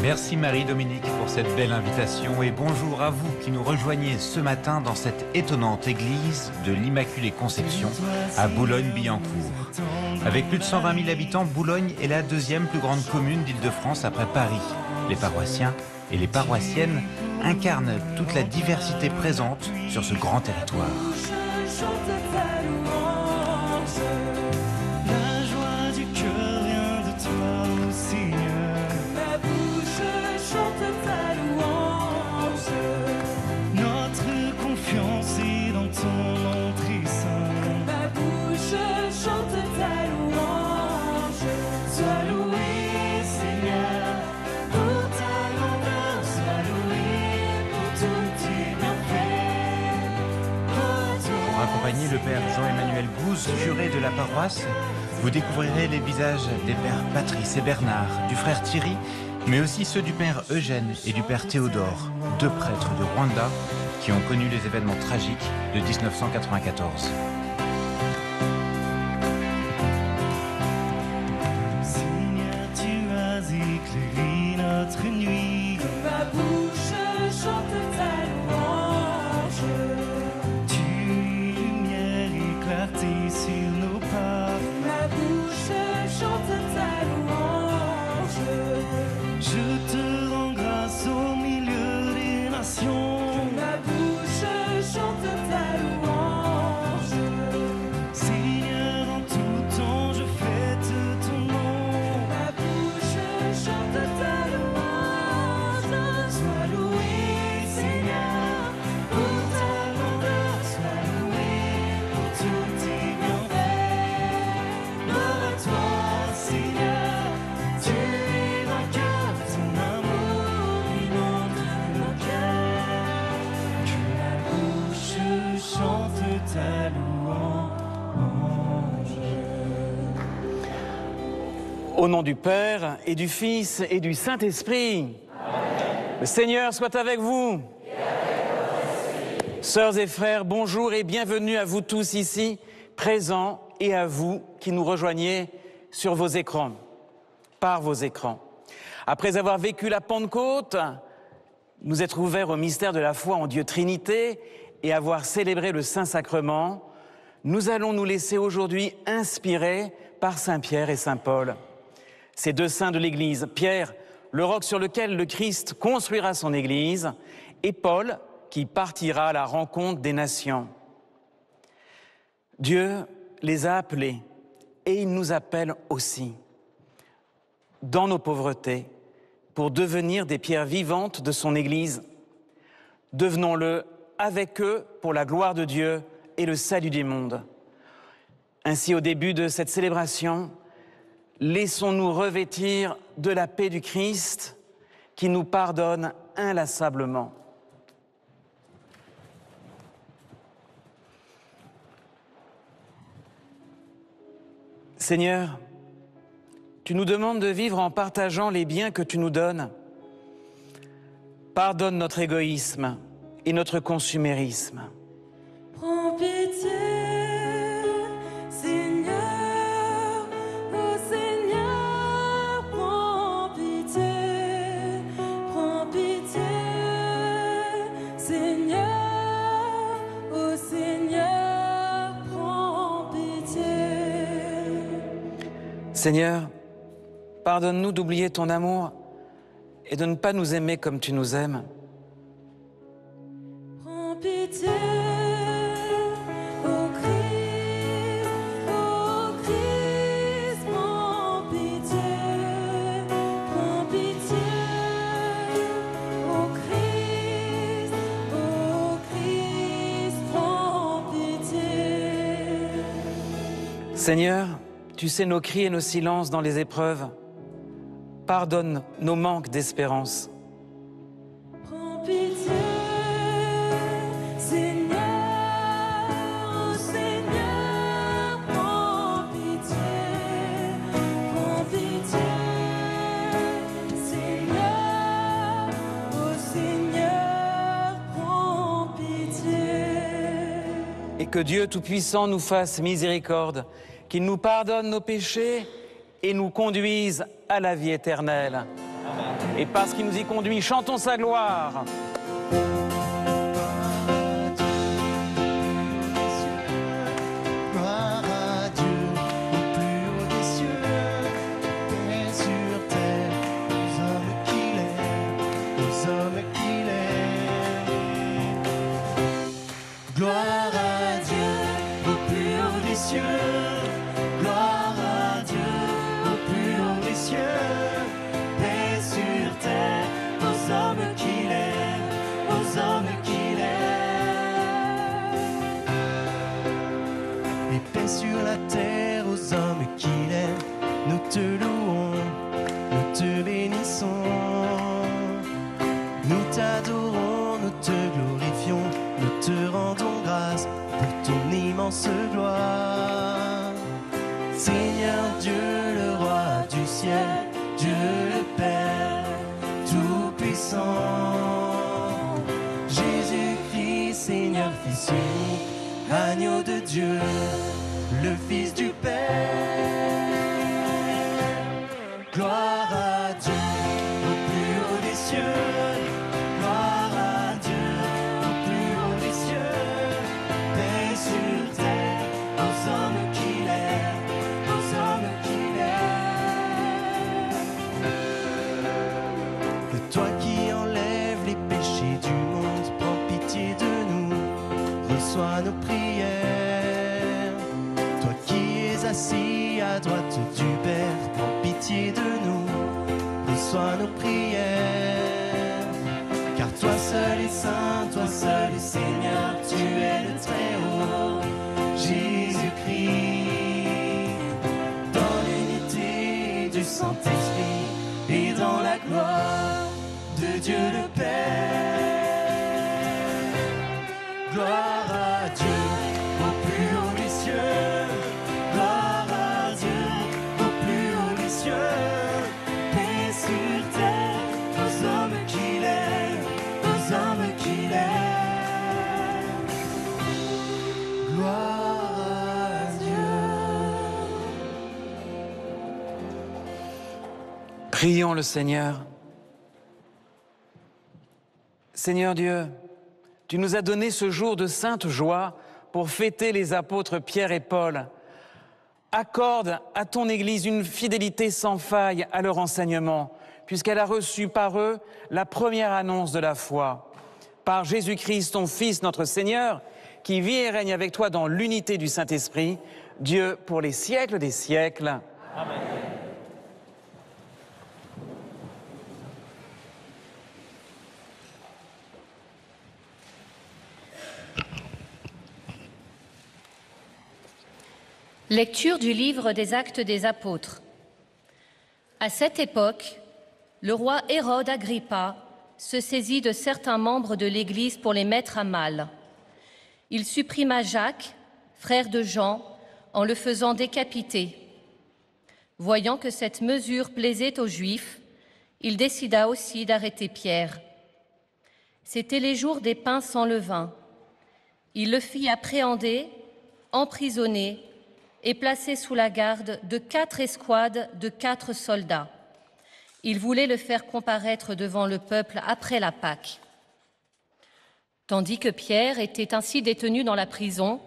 Merci Marie-Dominique pour cette belle invitation et bonjour à vous qui nous rejoignez ce matin dans cette étonnante église de l'Immaculée Conception à Boulogne-Billancourt. Avec plus de 120 000 habitants, Boulogne est la deuxième plus grande commune d'Île-de-France après Paris. Les paroissiens et les paroissiennes incarnent toute la diversité présente sur ce grand territoire. Le père Jean-Emmanuel Gouze, curé de la paroisse, vous découvrirez les visages des pères Patrice et Bernard, du frère Thierry, mais aussi ceux du père Eugène et du père Théodore, deux prêtres de Rwanda qui ont connu les événements tragiques de 1994. Seigneur, tu as éclairé notre nuit, ma bouche chante ta louange. Sur nos pas, ma bouche chante ta louange. Je te rends grâce au milieu des nations. Ma bouche chante ta louange. Seigneur, en tout temps je fête ton nom. Ma bouche chante ta louange. Sois loué, Seigneur, pour ta grandeur. Sois loué pour tout. Au nom du Père et du Fils et du Saint-Esprit, le Seigneur soit avec vous. Sœurs et frères, bonjour et bienvenue à vous tous ici, présents, et à vous qui nous rejoignez sur vos écrans, par vos écrans. Après avoir vécu la Pentecôte, nous être ouverts au mystère de la foi en Dieu Trinité et avoir célébré le Saint-Sacrement, nous allons nous laisser aujourd'hui inspirer par Saint Pierre et Saint Paul. Ces deux saints de l'Église, Pierre, le roc sur lequel le Christ construira son Église, et Paul, qui partira à la rencontre des nations. Dieu les a appelés, et il nous appelle aussi, dans nos pauvretés, pour devenir des pierres vivantes de son Église. Devenons-le avec eux pour la gloire de Dieu et le salut du monde. Ainsi, au début de cette célébration, laissons-nous revêtir de la paix du Christ qui nous pardonne inlassablement. Seigneur, tu nous demandes de vivre en partageant les biens que tu nous donnes. Pardonne notre égoïsme et notre consumérisme. Prends pitié. Seigneur, pardonne-nous d'oublier ton amour et de ne pas nous aimer comme tu nous aimes. Prends pitié, ô Christ, prends pitié, ô Christ, prends pitié. Seigneur, tu sais nos cris et nos silences dans les épreuves. Pardonne nos manques d'espérance. Prends pitié, Seigneur, ô Seigneur, prends pitié, Seigneur, ô Seigneur, prends pitié. Et que Dieu Tout-Puissant nous fasse miséricorde, qu'il nous pardonne nos péchés et nous conduise à la vie éternelle. Et parce qu'il nous y conduit, chantons sa gloire. Gloire à Dieu, au plus haut des cieux, paix sur terre, aux hommes qu'il aime, aux hommes qu'il aime. Gloire à Dieu, au plus haut des cieux, gloire à Dieu, au plus haut des cieux, paix sur terre, aux hommes qu'il aime, aux hommes qu'il aime. Et paix sur la terre aux hommes qu'il aime, nous te louons, nous te bénissons, nous t'adorons, nous te glorifions, nous te rendons grâce pour ton immense gloire. Seigneur Dieu, le roi du ciel, Dieu le Père tout-puissant, Jésus-Christ, Seigneur, Fils unique, agneau de Dieu, le Fils du Père. Gloire à Dieu, au plus haut des cieux, gloire à Dieu, au plus haut des cieux, paix sur terre, aux hommes qu'il aime, aux hommes qu'il aime. Toi qui enlèves les péchés du monde, prends pitié de nous, reçois nos prières. Toi qui es assis à droite du Père, prends pitié de nous, reçois nos prières. Car toi seul est saint, toi seul est Seigneur, tu es le Très-Haut, Jésus-Christ. Dans l'unité du Saint-Esprit et dans la gloire de Dieu le Père. Gloire à Dieu, au plus haut des cieux, gloire à Dieu, au plus haut des cieux, paix sur terre, aux hommes qu'il aime, aux hommes qu'il aime. Gloire à Dieu. Prions le Seigneur. Seigneur Dieu, tu nous as donné ce jour de sainte joie pour fêter les apôtres Pierre et Paul. Accorde à ton Église une fidélité sans faille à leur enseignement, puisqu'elle a reçu par eux la première annonce de la foi. Par Jésus-Christ, ton Fils, notre Seigneur, qui vit et règne avec toi dans l'unité du Saint-Esprit, Dieu pour les siècles des siècles. Amen. Lecture du livre des Actes des Apôtres. À cette époque, le roi Hérode Agrippa se saisit de certains membres de l'Église pour les mettre à mal. Il supprima Jacques, frère de Jean, en le faisant décapiter. Voyant que cette mesure plaisait aux Juifs, il décida aussi d'arrêter Pierre. C'étaient les jours des pains sans levain. Il le fit appréhender, emprisonner et placé sous la garde de 4 escouades de 4 soldats. Il voulait le faire comparaître devant le peuple après la Pâque. Tandis que Pierre était ainsi détenu dans la prison,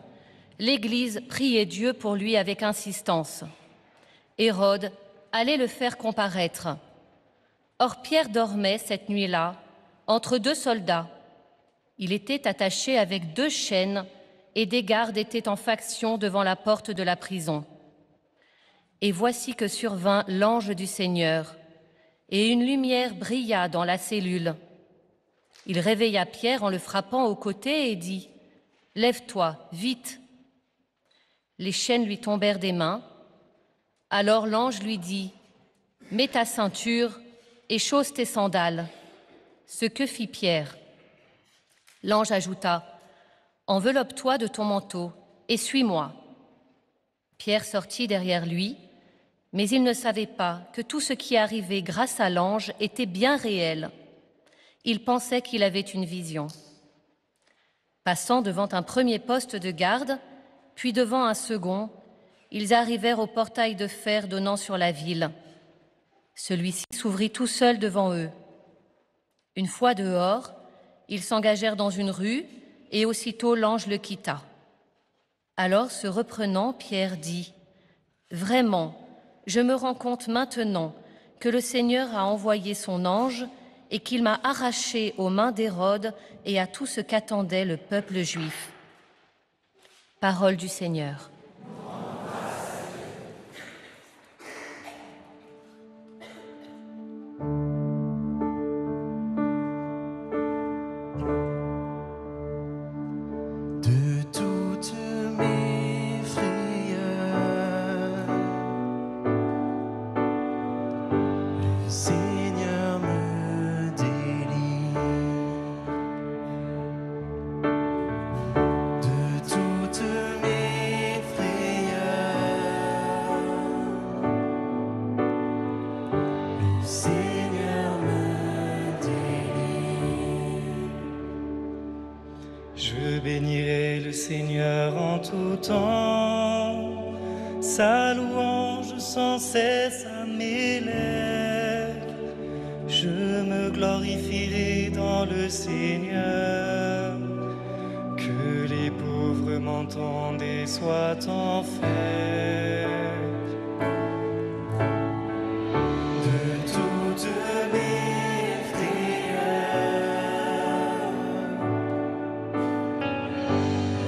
l'Église priait Dieu pour lui avec insistance. Hérode allait le faire comparaître. Or Pierre dormait cette nuit-là entre 2 soldats. Il était attaché avec 2 chaînes et des gardes étaient en faction devant la porte de la prison. Et voici que survint l'ange du Seigneur, et une lumière brilla dans la cellule. Il réveilla Pierre en le frappant au côté et dit « Lève-toi, vite !» Les chaînes lui tombèrent des mains. Alors l'ange lui dit « Mets ta ceinture et chausse tes sandales. » Ce que fit Pierre. L'ange ajouta « Enveloppe-toi de ton manteau et suis-moi. » Pierre sortit derrière lui, mais il ne savait pas que tout ce qui arrivait grâce à l'ange était bien réel. Il pensait qu'il avait une vision. Passant devant un premier poste de garde, puis devant un second, ils arrivèrent au portail de fer donnant sur la ville. Celui-ci s'ouvrit tout seul devant eux. Une fois dehors, ils s'engagèrent dans une rue et aussitôt l'ange le quitta. Alors, se reprenant, Pierre dit : « Vraiment, je me rends compte maintenant que le Seigneur a envoyé son ange et qu'il m'a arraché aux mains d'Hérode et à tout ce qu'attendait le peuple juif. » Parole du Seigneur. De toutes mes frayeurs, le Seigneur me délivre. De toutes mes frayeurs, le Seigneur me délivre. Je bénirai le Seigneur en tout temps, sa louange sans cesse à mes lèvres. Je me glorifierai dans le Seigneur, que les pauvres m'entendent et soient en fête. De toutes mes frayeurs,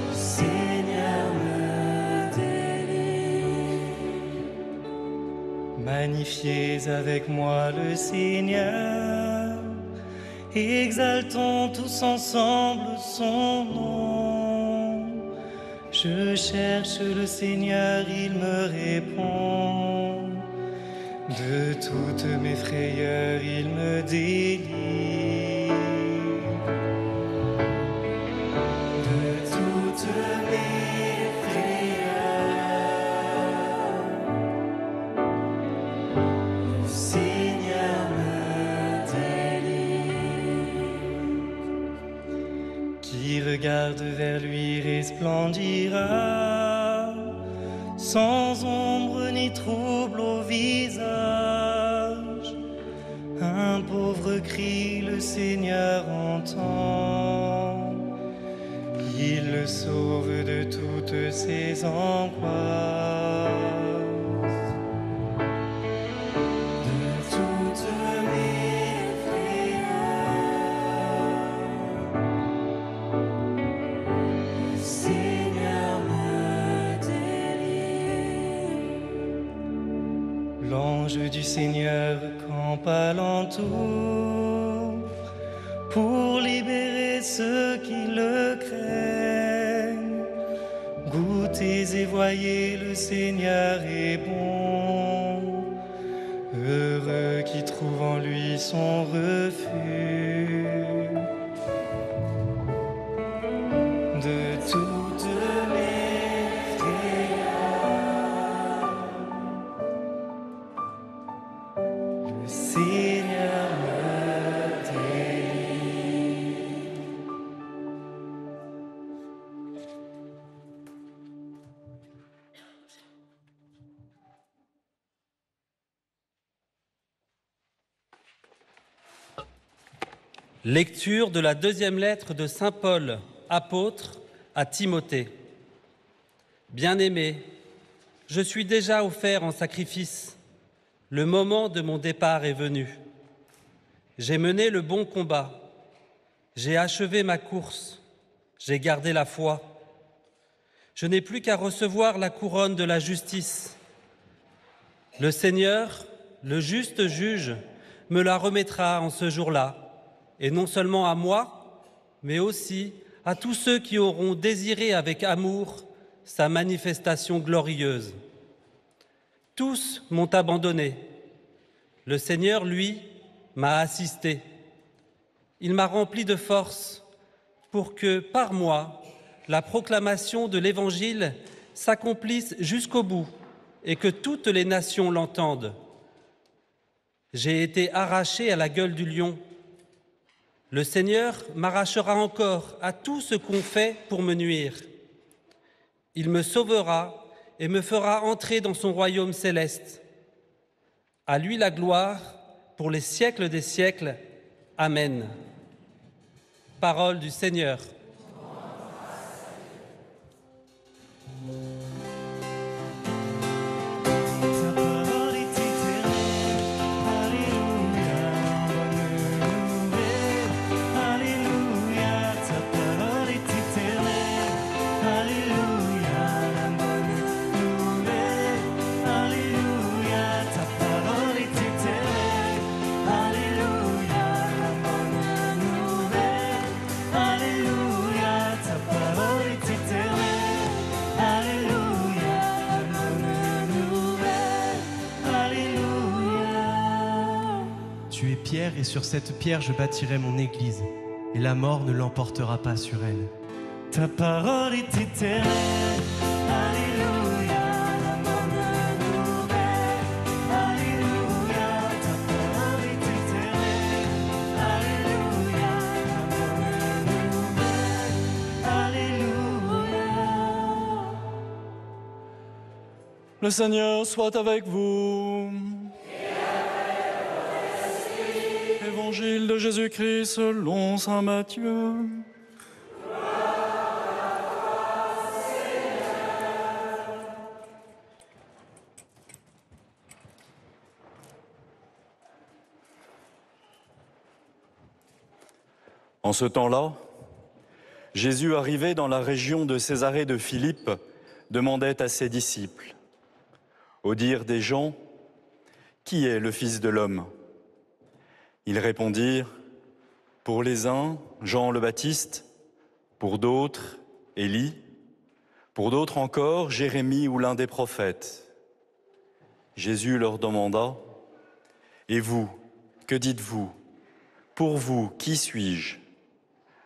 le Seigneur me délivre. Magnifiez avec moi le Seigneur, exaltons tous ensemble son nom. Je cherche le Seigneur, il me répond. De toutes mes frayeurs, il me délivre. De toutes mes frayeurs, le Seigneur me délivre. Qui regarde vers lui resplendira, sans ombre ni trouble au visage. Un pauvre cri, le Seigneur entend. Il le sauve de toutes ses angoisses. De toutes mes frayeurs, le Seigneur me délivre. L'ange du Seigneur campe alentour pour libérer ceux qui le craignent. Goûtez et voyez, le Seigneur est bon. Heureux qui trouve en lui son refuge. De toutes mes frayeurs, le Seigneur me délivre. Lecture de la deuxième lettre de saint Paul, apôtre, à Timothée. Bien-aimé, je suis déjà offert en sacrifice. Le moment de mon départ est venu. J'ai mené le bon combat. J'ai achevé ma course. J'ai gardé la foi. Je n'ai plus qu'à recevoir la couronne de la justice. Le Seigneur, le juste juge, me la remettra en ce jour-là. Et non seulement à moi, mais aussi à tous ceux qui auront désiré avec amour sa manifestation glorieuse. Tous m'ont abandonné. Le Seigneur, lui, m'a assisté. Il m'a rempli de force pour que, par moi, la proclamation de l'Évangile s'accomplisse jusqu'au bout et que toutes les nations l'entendent. J'ai été arraché à la gueule du lion. Le Seigneur m'arrachera encore à tout ce qu'on fait pour me nuire. Il me sauvera et me fera entrer dans son royaume céleste. À lui la gloire pour les siècles des siècles. Amen. Parole du Seigneur. Ta parole est éternelle, alléluia, bonne nouvelle, alléluia, ta parole est éternelle, alléluia, la bonne nouvelle, alléluia, ta parole est éternelle, alléluia, la bonne nouvelle, alléluia, ta parole est éternelle, alléluia, la bonne nouvelle, alléluia. Tu es pierre et sur cette pierre je bâtirai mon église et la mort ne l'emportera pas sur elle. Ta parole est éternelle, alléluia, la bonne nouvelle, alléluia, ta parole est éternelle, alléluia, la bonne nouvelle, alléluia. Le Seigneur soit avec vous. Évangile de Jésus-Christ selon saint Matthieu. En ce temps-là, Jésus, arrivé dans la région de Césarée de Philippe, demandait à ses disciples, au dire des gens, « Qui est le Fils de l'homme » Ils répondirent, « Pour les uns, Jean le Baptiste, pour d'autres, Élie, pour d'autres encore, Jérémie ou l'un des prophètes. » Jésus leur demanda, « Et vous, que dites-vous? Pour vous, qui suis-je »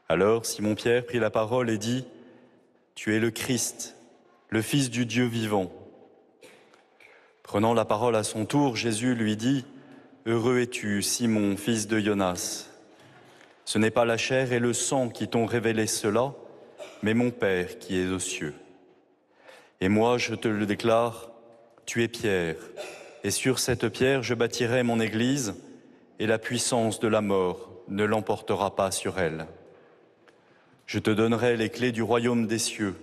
Alors Simon-Pierre prit la parole et dit, « Tu es le Christ, le Fils du Dieu vivant. » Prenant la parole à son tour, Jésus lui dit, « Heureux es-tu, Simon, fils de Jonas. Ce n'est pas la chair et le sang qui t'ont révélé cela, mais mon Père qui est aux cieux. Et moi, je te le déclare, tu es Pierre, et sur cette pierre je bâtirai mon Église, et la puissance de la mort ne l'emportera pas sur elle. Je te donnerai les clés du royaume des cieux.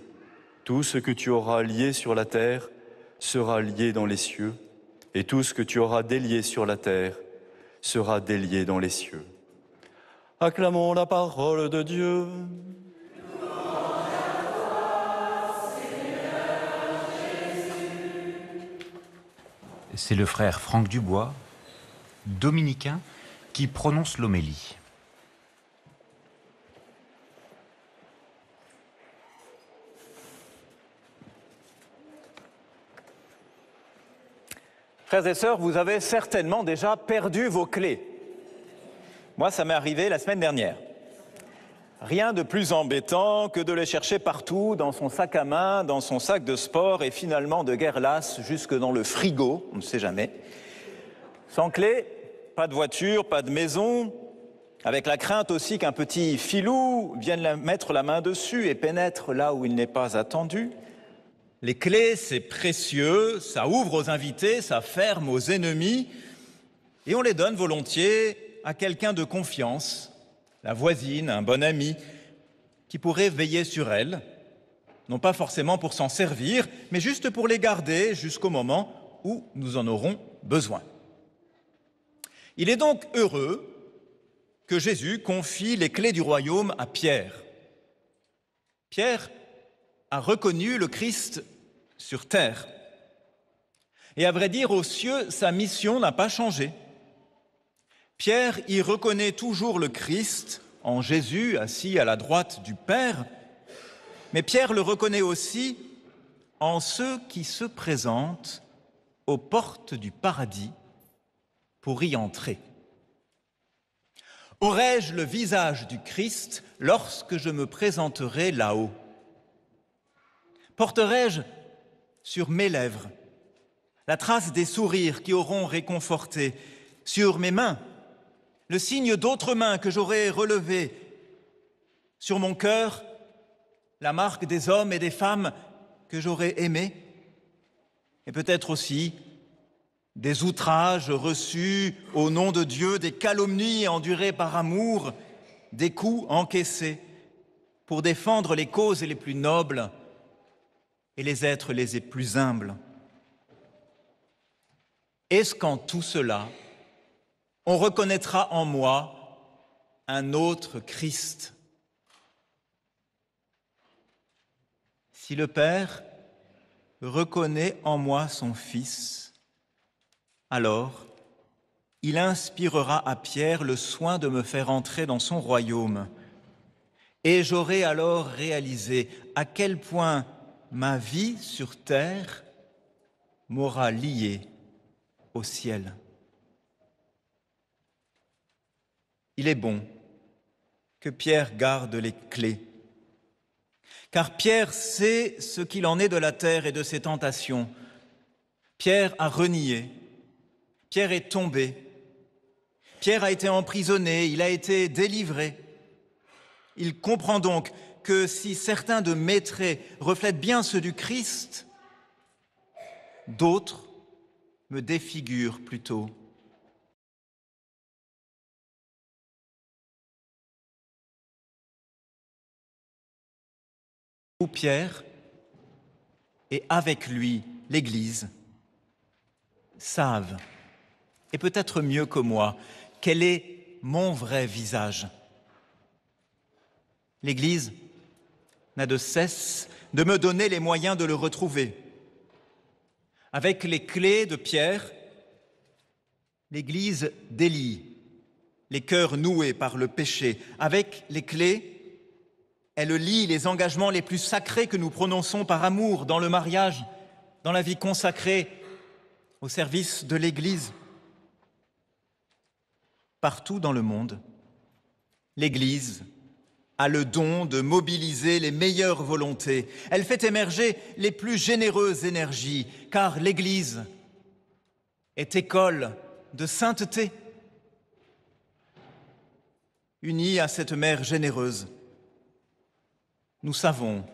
Tout ce que tu auras lié sur la terre sera lié dans les cieux, et tout ce que tu auras délié sur la terre sera délié dans les cieux. » Acclamons la parole de Dieu. C'est le frère Franck Dubois, dominicain, qui prononce l'homélie. Frères et sœurs, vous avez certainement déjà perdu vos clés. Moi, ça m'est arrivé la semaine dernière. Rien de plus embêtant que de les chercher partout, dans son sac à main, dans son sac de sport et finalement de guerre lasse jusque dans le frigo, on ne sait jamais. Sans clé, pas de voiture, pas de maison, avec la crainte aussi qu'un petit filou vienne mettre la main dessus et pénètre là où il n'est pas attendu. Les clés, c'est précieux, ça ouvre aux invités, ça ferme aux ennemis, et on les donne volontiers à quelqu'un de confiance, la voisine, un bon ami, qui pourrait veiller sur elle, non pas forcément pour s'en servir, mais juste pour les garder jusqu'au moment où nous en aurons besoin. Il est donc heureux que Jésus confie les clés du royaume à Pierre. Pierre a reconnu le Christ sur terre. Et à vrai dire, aux cieux, sa mission n'a pas changé. Pierre y reconnaît toujours le Christ en Jésus, assis à la droite du Père, mais Pierre le reconnaît aussi en ceux qui se présentent aux portes du paradis pour y entrer. Aurai-je le visage du Christ lorsque je me présenterai là-haut? Porterai-je sur mes lèvres la trace des sourires qui auront réconforté, sur mes mains le signe d'autres mains que j'aurai relevées, sur mon cœur la marque des hommes et des femmes que j'aurai aimés, et peut-être aussi des outrages reçus au nom de Dieu, des calomnies endurées par amour, des coups encaissés pour défendre les causes les plus nobles et les êtres les plus humbles. Est-ce qu'en tout cela, on reconnaîtra en moi un autre Christ? Si le Père reconnaît en moi son Fils, alors il inspirera à Pierre le soin de me faire entrer dans son royaume. Et j'aurai alors réalisé à quel point ma vie sur terre m'aura lié au ciel. Il est bon que Pierre garde les clés, car Pierre sait ce qu'il en est de la terre et de ses tentations. Pierre a renié, Pierre est tombé, Pierre a été emprisonné, il a été délivré. Il comprend donc que si certains de mes traits reflètent bien ceux du Christ, d'autres me défigurent plutôt. Où Pierre, et avec lui l'Église, savent, et peut-être mieux que moi, quel est mon vrai visage. L'Église n'a de cesse de me donner les moyens de le retrouver. Avec les clés de Pierre, l'Église délie les cœurs noués par le péché. Avec les clés, elle lie les engagements les plus sacrés que nous prononçons par amour dans le mariage, dans la vie consacrée, au service de l'Église. Partout dans le monde, l'Église a le don de mobiliser les meilleures volontés. Elle fait émerger les plus généreuses énergies, car l'Église est école de sainteté. Unie à cette mère généreuse, nous savons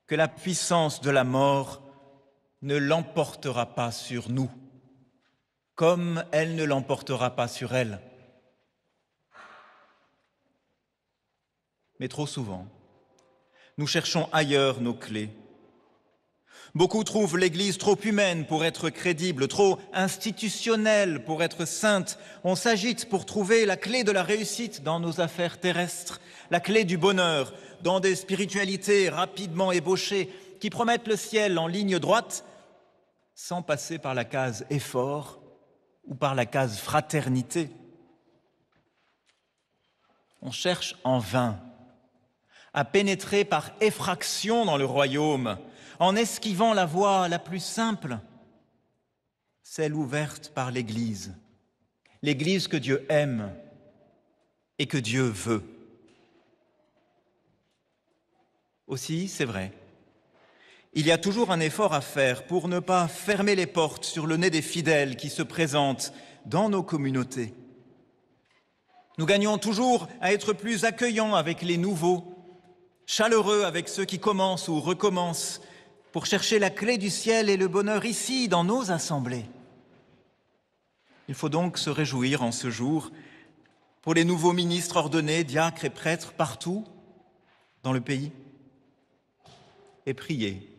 que la puissance de la mort ne l'emportera pas sur nous, comme elle ne l'emportera pas sur elle. Mais trop souvent, nous cherchons ailleurs nos clés. Beaucoup trouvent l'Église trop humaine pour être crédible, trop institutionnelle pour être sainte. On s'agite pour trouver la clé de la réussite dans nos affaires terrestres, la clé du bonheur dans des spiritualités rapidement ébauchées qui promettent le ciel en ligne droite sans passer par la case effort ou par la case fraternité. On cherche en vain à pénétrer par effraction dans le royaume, en esquivant la voie la plus simple, celle ouverte par l'Église. L'Église que Dieu aime et que Dieu veut. Aussi, c'est vrai, il y a toujours un effort à faire pour ne pas fermer les portes sur le nez des fidèles qui se présentent dans nos communautés. Nous gagnons toujours à être plus accueillants avec les nouveaux, chaleureux avec ceux qui commencent ou recommencent, pour chercher la clé du ciel et le bonheur ici, dans nos assemblées. Il faut donc se réjouir en ce jour pour les nouveaux ministres ordonnés, diacres et prêtres partout dans le pays, et prier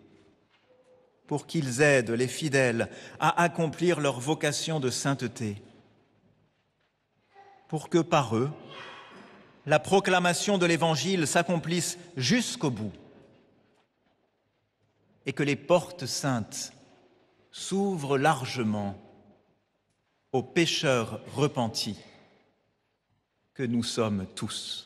pour qu'ils aident les fidèles à accomplir leur vocation de sainteté, pour que par eux, la proclamation de l'Évangile s'accomplisse jusqu'au bout et que les portes saintes s'ouvrent largement aux pécheurs repentis que nous sommes tous.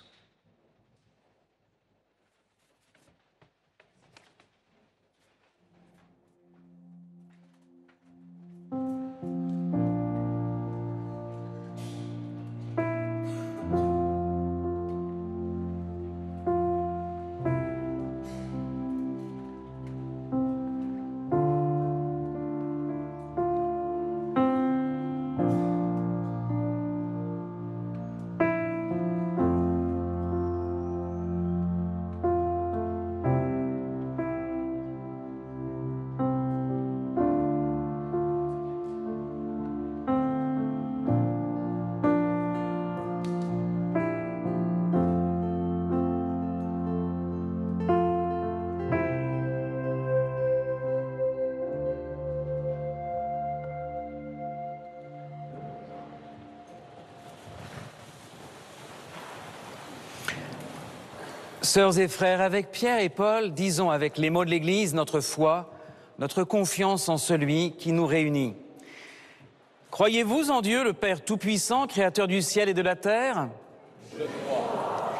Sœurs et frères, avec Pierre et Paul, disons avec les mots de l'Église notre foi, notre confiance en celui qui nous réunit. Croyez-vous en Dieu, le Père Tout-Puissant, Créateur du ciel et de la terre ? Je crois.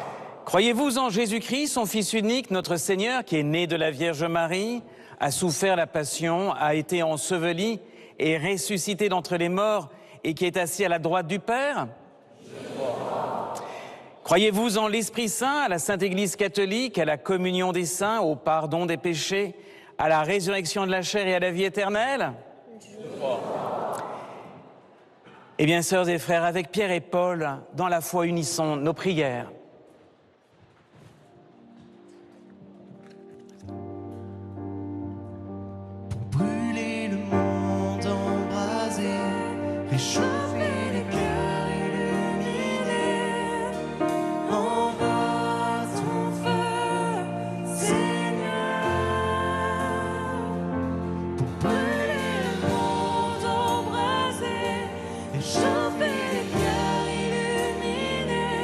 Croyez-vous en Jésus-Christ, son Fils unique, notre Seigneur, qui est né de la Vierge Marie, a souffert la passion, a été enseveli et ressuscité d'entre les morts et qui est assis à la droite du Père ? Je crois. Croyez-vous en l'Esprit Saint, à la Sainte Église catholique, à la communion des saints, au pardon des péchés, à la résurrection de la chair et à la vie éternelle ? Je crois. Eh bien, sœurs et frères, avec Pierre et Paul, dans la foi, unissons nos prières. Pour brûler le monde embrasé, réchauffer les cœurs illuminés, envoie ton feu, Seigneur. Pour brûler le monde embrasé, réchauffer les cœurs illuminés,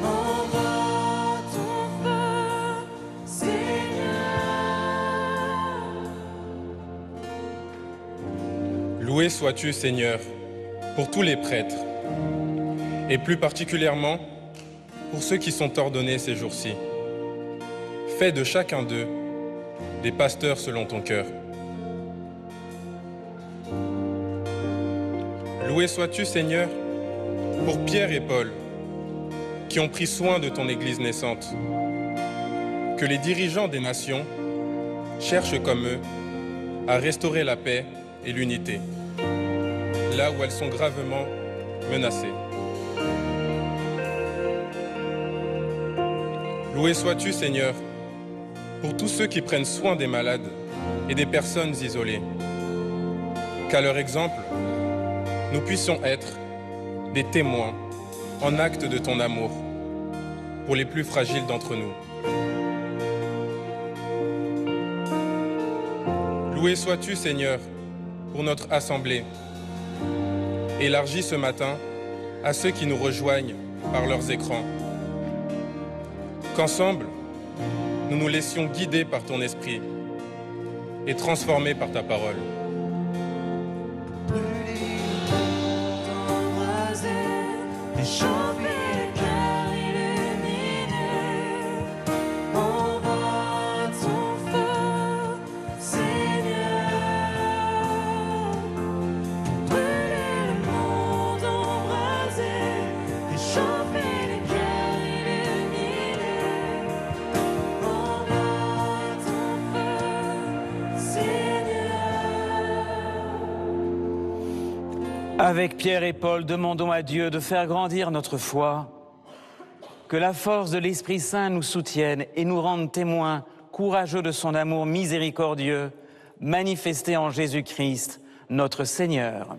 envoie ton feu, Seigneur. Loué sois-tu, Seigneur, pour tous les prêtres, et plus particulièrement pour ceux qui sont ordonnés ces jours-ci. Fais de chacun d'eux des pasteurs selon ton cœur. Loué sois-tu, Seigneur, pour Pierre et Paul, qui ont pris soin de ton Église naissante. Que les dirigeants des nations cherchent comme eux à restaurer la paix et l'unité, là où elles sont gravement menacées. Loué sois-tu, Seigneur, pour tous ceux qui prennent soin des malades et des personnes isolées. Qu'à leur exemple, nous puissions être des témoins en acte de ton amour pour les plus fragiles d'entre nous. Loué sois-tu, Seigneur, pour notre assemblée. Élargis ce matin à ceux qui nous rejoignent par leurs écrans. Qu'ensemble, nous nous laissions guider par ton esprit et transformer par ta parole. Réchauffer les cœurs illuminés, envoie ton feu, Seigneur. Pour brûler le monde embrasé, réchauffer les cœurs illuminés, envoie ton feu, Seigneur. Avec Pierre et Paul, demandons à Dieu de faire grandir notre foi, que la force de l'Esprit Saint nous soutienne et nous rende témoins courageux de son amour miséricordieux, manifesté en Jésus-Christ, notre Seigneur.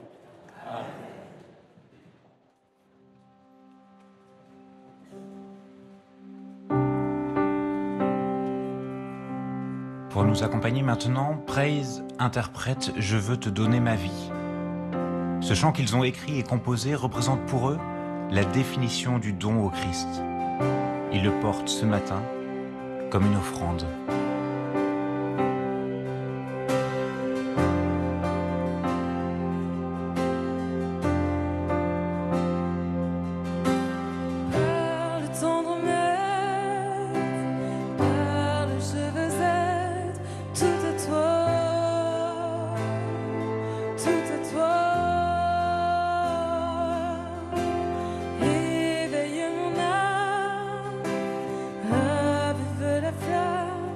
Pour nous accompagner maintenant, Praise interprète « Je veux te donner ma vie ». Ce chant qu'ils ont écrit et composé représente pour eux la définition du don au Christ. Ils le portent ce matin comme une offrande. Parle tendre maître, parle, je veux être tout à toi, tout à toi. Éveille mon âme, avive la flamme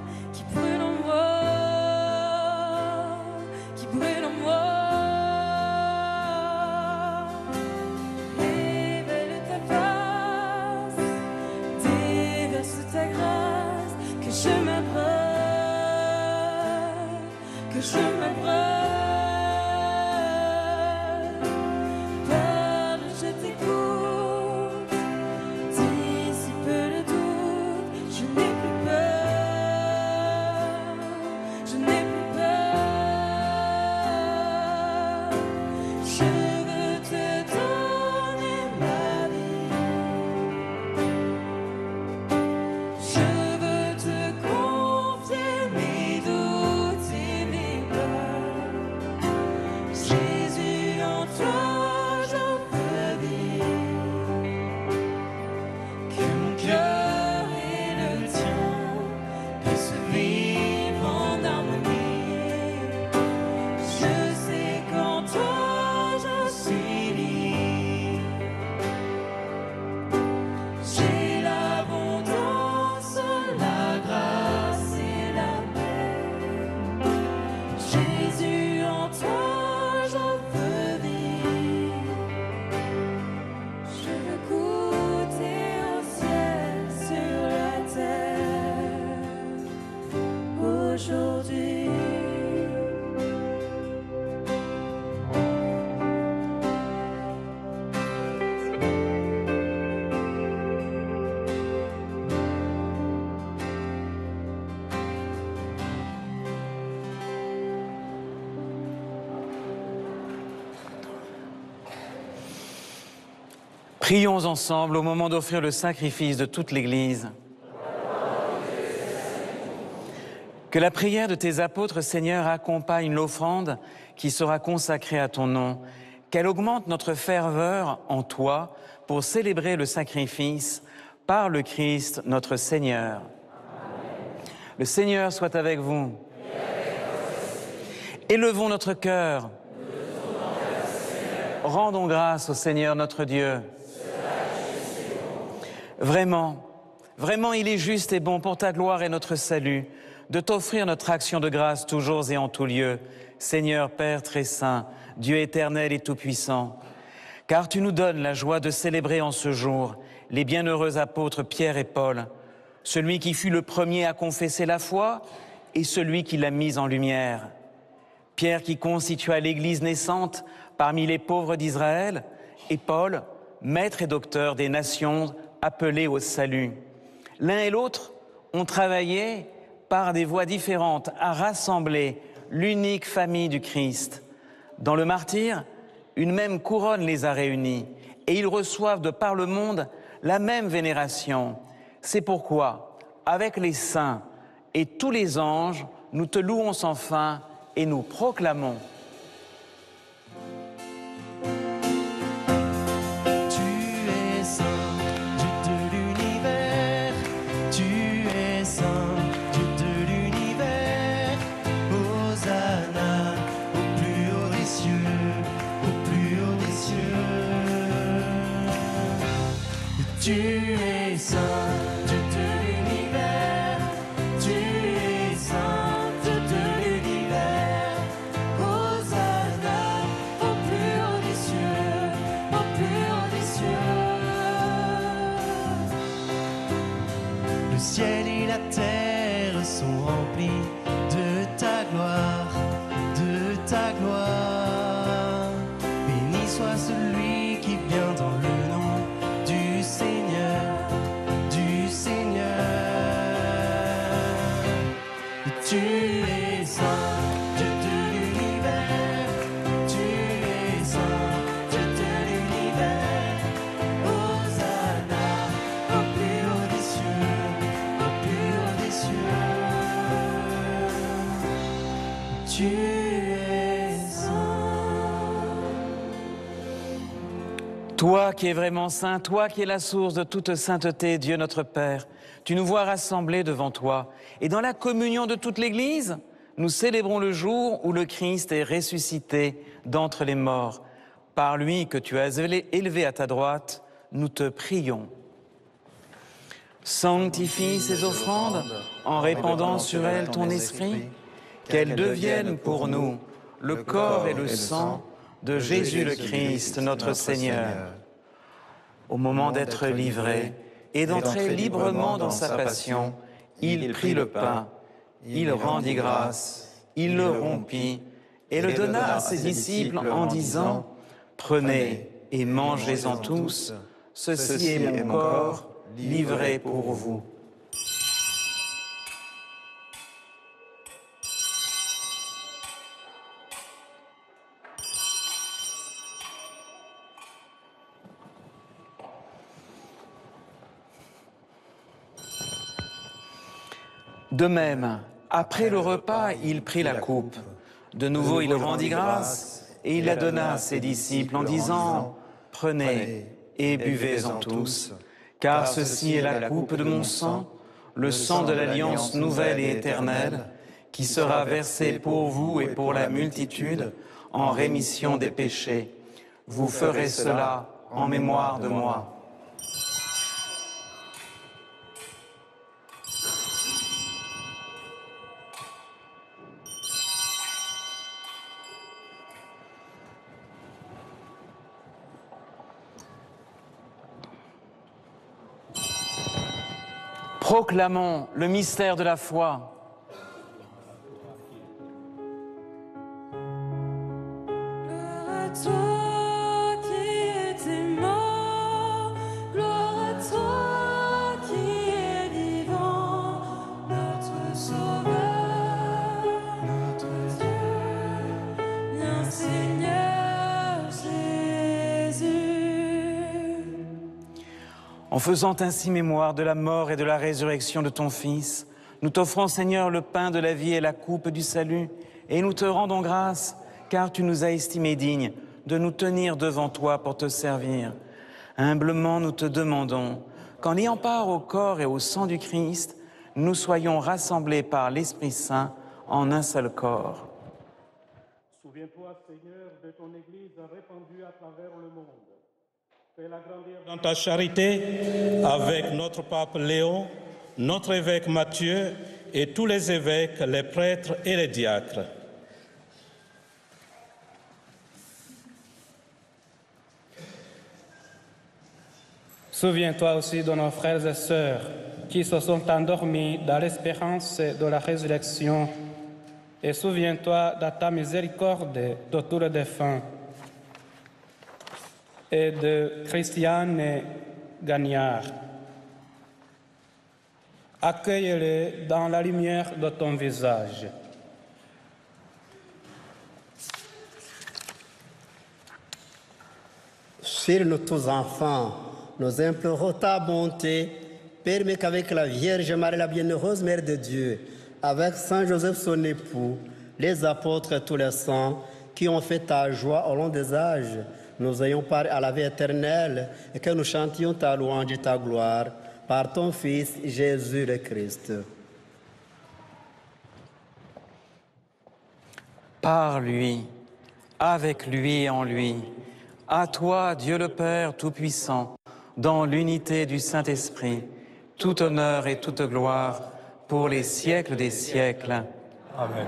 Prions ensemble au moment d'offrir le sacrifice de toute l'Église. Que la prière de tes apôtres, Seigneur, accompagne l'offrande qui sera consacrée à ton nom. Qu'elle augmente notre ferveur en toi pour célébrer le sacrifice par le Christ notre Seigneur. Amen. Le Seigneur soit avec vous. Élevons notre cœur. Rendons grâce au Seigneur notre Dieu. Vraiment, vraiment, il est juste et bon pour ta gloire et notre salut de t'offrir notre action de grâce toujours et en tout lieu, Seigneur Père très saint, Dieu éternel et tout-puissant. Car tu nous donnes la joie de célébrer en ce jour les bienheureux apôtres Pierre et Paul, celui qui fut le premier à confesser la foi et celui qui l'a mise en lumière. Pierre qui constitua l'Église naissante parmi les pauvres d'Israël, et Paul, maître et docteur des nations appelées au salut. L'un et l'autre ont travaillé par des voies différentes à rassembler l'unique famille du Christ. Dans le martyre, une même couronne les a réunis et ils reçoivent de par le monde la même vénération. C'est pourquoi, avec les saints et tous les anges, nous te louons sans fin et nous proclamons. Tu es saint, Dieu de l'univers. Tu es saint, Dieu de l'univers. Hosanna au plus haut des cieux, au plus haut des cieux. Le ciel et la terre sont remplis de ta gloire, de ta gloire. Béni soit celui qui vient dans le nom du Seigneur, du Seigneur. Tu es saint, Dieu de l'univers. Tu es saint, Dieu de l'univers. Hosanna au plus haut des cieux, au plus haut des cieux. Tu es saint. Toi qui es vraiment saint, toi qui es la source de toute sainteté, Dieu notre Père, tu nous vois rassemblés devant toi. Et dans la communion de toute l'Église, nous célébrons le jour où le Christ est ressuscité d'entre les morts. Par lui que tu as élevé à ta droite, nous te prions. Sanctifie ces offrandes en répandant sur elles ton esprit, qu'elles deviennent pour nous le corps et le sang de Jésus le Christ, notre Seigneur. Au moment d'être livré et d'entrer librement dans sa passion, il prit le pain, il rendit grâce, il le rompit et le donna à ses disciples en disant « Prenez et mangez-en tous, ceci est mon corps livré pour vous. » De même, après le repas, il prit la coupe. De nouveau, il rendit grâce et il la donna à ses disciples en disant « Prenez et buvez-en tous, car ceci est la coupe de mon sang, le sang de l'alliance nouvelle et éternelle, qui sera versé pour vous et pour la multitude en rémission des péchés. Vous ferez cela en mémoire de moi. » Proclamons le mystère de la foi. Gloire à toi qui étais mort, gloire à toi qui es vivant, notre Sauveur, notre Dieu, bien Seigneur Jésus. En faisant ainsi mémoire de la mort et de la résurrection de ton Fils, nous t'offrons, Seigneur, le pain de la vie et la coupe du salut, et nous te rendons grâce, car tu nous as estimés dignes de nous tenir devant toi pour te servir. Humblement, nous te demandons qu'en ayant part au corps et au sang du Christ, nous soyons rassemblés par l'Esprit Saint en un seul corps. Souviens-toi, Seigneur, de ton Église répandue à travers le monde. Fais-la grandir dans ta charité avec notre pape Léon, notre évêque Matthieu et tous les évêques, les prêtres et les diacres. Souviens-toi aussi de nos frères et sœurs qui se sont endormis dans l'espérance de la résurrection. Et souviens-toi de ta miséricorde de tous les défunts et de Christiane Gagnard. Accueille-les dans la lumière de ton visage. Sur nous tous enfants, nous implorons ta bonté. Permets qu'avec la Vierge Marie, la bienheureuse Mère de Dieu, avec Saint Joseph son époux, les apôtres et tous les saints qui ont fait ta joie au long des âges, nous ayons part à la vie éternelle et que nous chantions ta louange et ta gloire par ton Fils Jésus le Christ. Par lui, avec lui et en lui, à toi, Dieu le Père Tout-Puissant, dans l'unité du Saint-Esprit, tout honneur et toute gloire pour les siècles des siècles. Amen.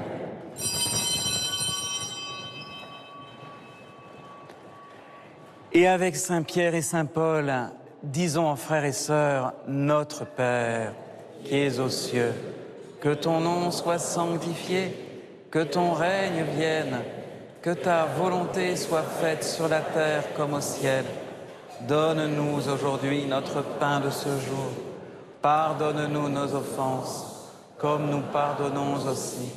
Et avec Saint Pierre et Saint Paul, disons, frères et sœurs, notre Père, qui es aux cieux, que ton nom soit sanctifié, que ton règne vienne, que ta volonté soit faite sur la terre comme au ciel. Donne-nous aujourd'hui notre pain de ce jour. Pardonne-nous nos offenses, comme nous pardonnons aussi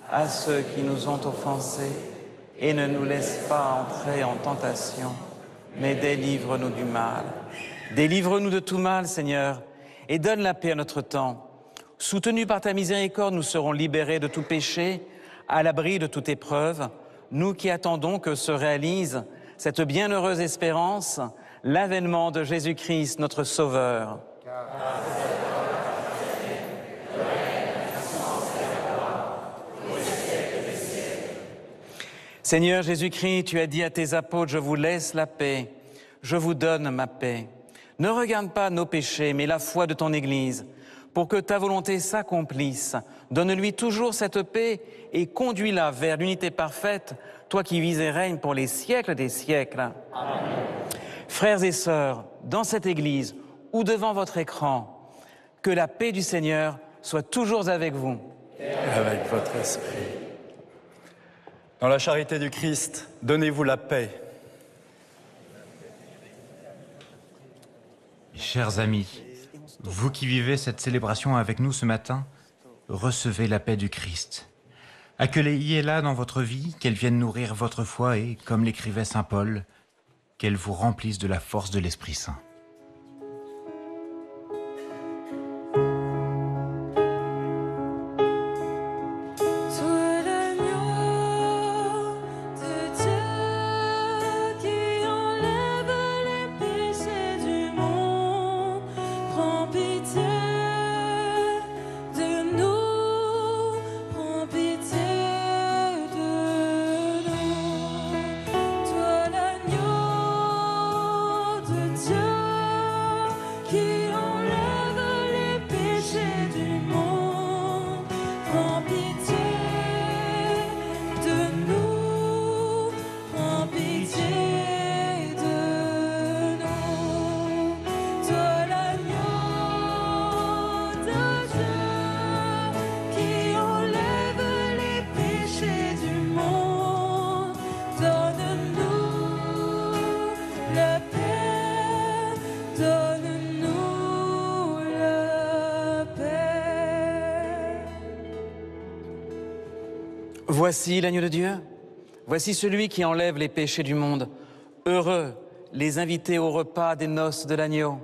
à ceux qui nous ont offensés. Et ne nous laisse pas entrer en tentation, mais délivre-nous du mal. Délivre-nous de tout mal, Seigneur, et donne la paix à notre temps. Soutenus par ta miséricorde, nous serons libérés de tout péché, à l'abri de toute épreuve, nous qui attendons que se réalise cette bienheureuse espérance, l'avènement de Jésus-Christ, notre Sauveur. Seigneur Jésus-Christ, tu as dit à tes apôtres, je vous laisse la paix, je vous donne ma paix. Ne regarde pas nos péchés, mais la foi de ton Église, pour que ta volonté s'accomplisse. Donne-lui toujours cette paix et conduis-la vers l'unité parfaite, toi qui vis et règnes pour les siècles des siècles. Amen. Frères et sœurs, dans cette Église ou devant votre écran, que la paix du Seigneur soit toujours avec vous. Et avec votre esprit. Dans la charité du Christ, donnez-vous la paix. Chers amis, vous qui vivez cette célébration avec nous ce matin, recevez la paix du Christ. Accueillez-la dans votre vie, qu'elle vienne nourrir votre foi et, comme l'écrivait saint Paul, qu'elle vous remplisse de la force de l'Esprit Saint. Voici l'agneau de Dieu, voici celui qui enlève les péchés du monde. Heureux les invités au repas des noces de l'agneau.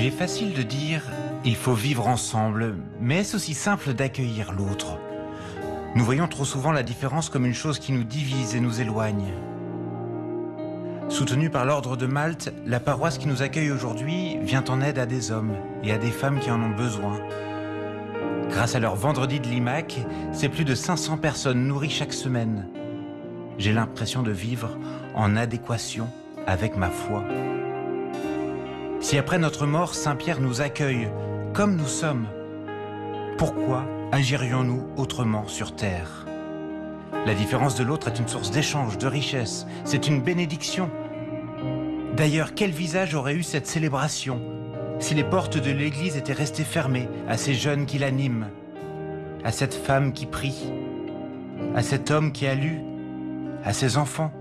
Il est facile de dire « il faut vivre ensemble », mais est-ce aussi simple d'accueillir l'autre? Nous voyons trop souvent la différence comme une chose qui nous divise et nous éloigne. Soutenue par l'Ordre de Malte, la paroisse qui nous accueille aujourd'hui vient en aide à des hommes et à des femmes qui en ont besoin. Grâce à leur vendredi de l'IMAC, c'est plus de 500 personnes nourries chaque semaine. J'ai l'impression de vivre en adéquation avec ma foi. Si après notre mort, Saint-Pierre nous accueille comme nous sommes, pourquoi agirions-nous autrement sur terre? La différence de l'autre est une source d'échange, de richesse, c'est une bénédiction. D'ailleurs, quel visage aurait eu cette célébration si les portes de l'église étaient restées fermées à ces jeunes qui l'animent, à cette femme qui prie, à cet homme qui a lu, à ses enfants,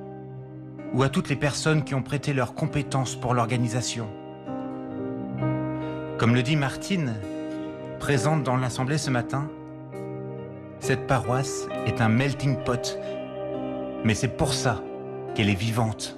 ou à toutes les personnes qui ont prêté leurs compétences pour l'organisation. Comme le dit Martine, présente dans l'assemblée ce matin, cette paroisse est un melting pot, mais c'est pour ça qu'elle est vivante.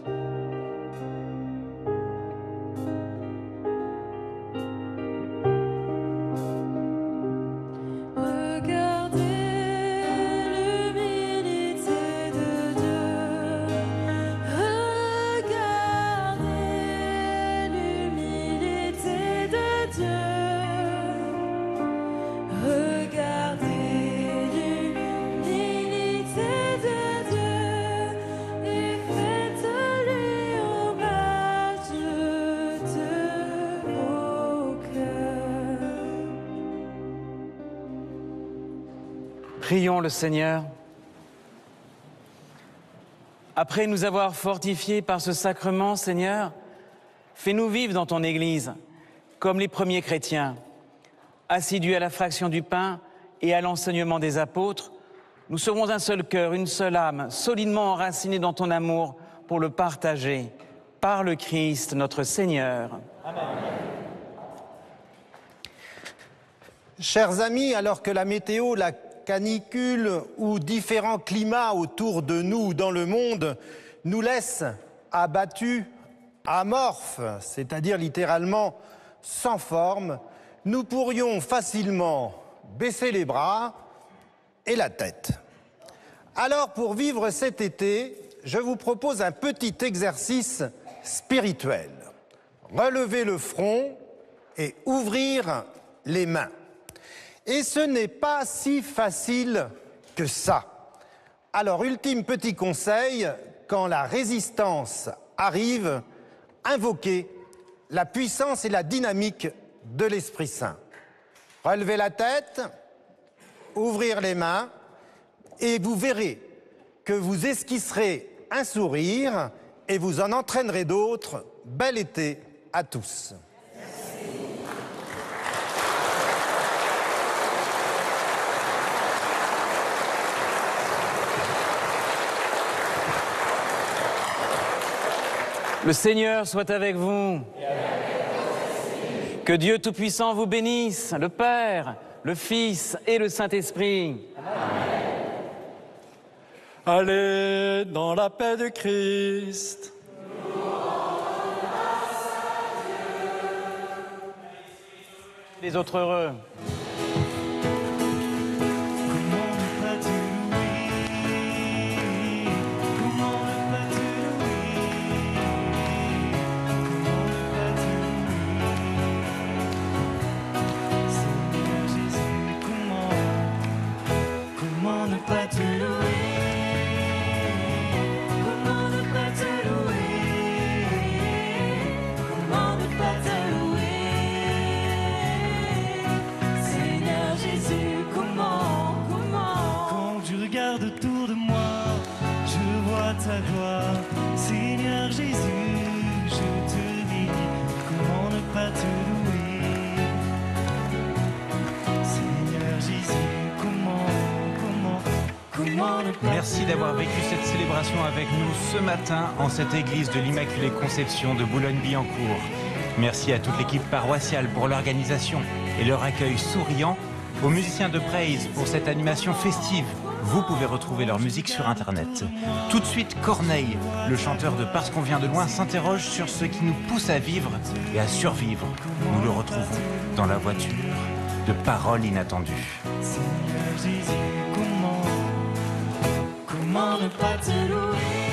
Prions le Seigneur. Après nous avoir fortifiés par ce sacrement, Seigneur, fais-nous vivre dans ton Église comme les premiers chrétiens. Assidus à la fraction du pain et à l'enseignement des apôtres, nous serons un seul cœur, une seule âme, solidement enracinés dans ton amour pour le partager par le Christ, notre Seigneur. Amen. Chers amis, alors que la météo, la canicule ou différents climats autour de nous dans le monde nous laissent abattus, amorphes, c'est-à-dire littéralement sans forme, nous pourrions facilement baisser les bras et la tête. Alors pour vivre cet été, je vous propose un petit exercice spirituel. Relever le front et ouvrir les mains. Et ce n'est pas si facile que ça. Alors, ultime petit conseil, quand la résistance arrive, invoquez la puissance et la dynamique de l'Esprit Saint. Relevez la tête, ouvrir les mains, et vous verrez que vous esquisserez un sourire et vous en entraînerez d'autres. Bel été à tous. Le Seigneur soit avec vous. Que Dieu Tout-Puissant vous bénisse, le Père, le Fils et le Saint-Esprit. Allez dans la paix de Christ. Les autres heureux. ta gloire. Seigneur Jésus, je te bénis, comment ne pas te louer? Seigneur Jésus, comment ne pas Merci d'avoir vécu cette célébration avec nous ce matin en cette église de l'Immaculée Conception de Boulogne-Billancourt. Merci à toute l'équipe paroissiale pour l'organisation et leur accueil souriant, aux musiciens de Praise pour cette animation festive, Vous pouvez retrouver leur musique sur Internet. Tout de suite, Corneille, le chanteur de Parce qu'on vient de loin, s'interroge sur ce qui nous pousse à vivre et à survivre. Nous le retrouvons dans la voiture de Paroles inattendues. Seigneur Jésus, comment ne pas te louer?